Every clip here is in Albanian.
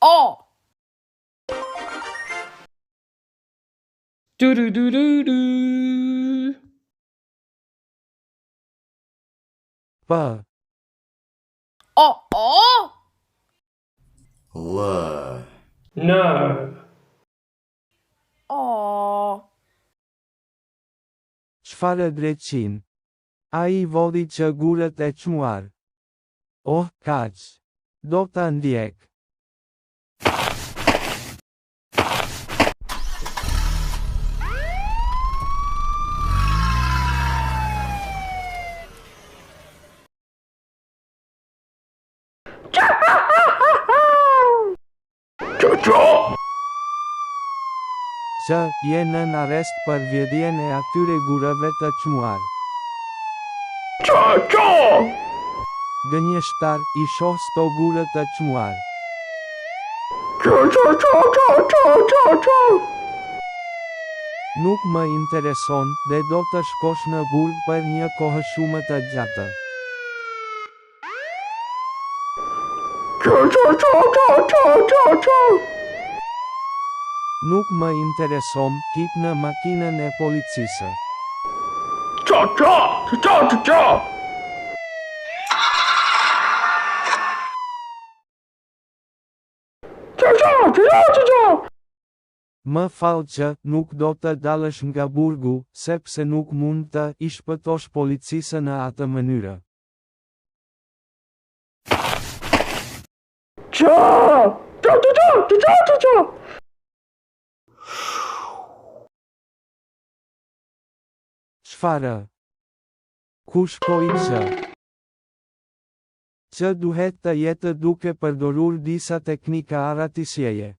O. Du du du du du. P. O. L. No. O. Çfarë dreqin? Ai vodi që gurët e çmuar. Oh, kaq. Do ta ndjek. Që je nën arrest për vjedhjen e atyre gurëve të çmuar. Gënjeshtar, I shoh sto gurë të çmuar. Nuk më intereson, dhe do të shkosh në burg për një kohë shumë të gjatë. Nuk më intereson, hip në makinën e policisë. Më falë që nuk do të dalësh nga burgu, sepse nuk mund të I shpëtosh policisë në atë mënyrë. Çfarë? Ku shkoi që? Që duhet të jetë duke përdorur disa teknika arratisjeje.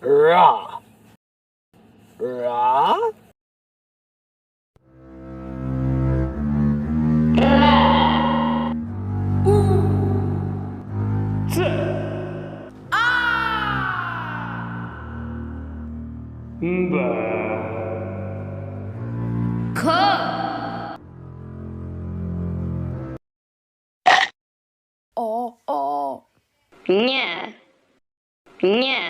Ra. Ra. Ba. K. O. Nie. Nie.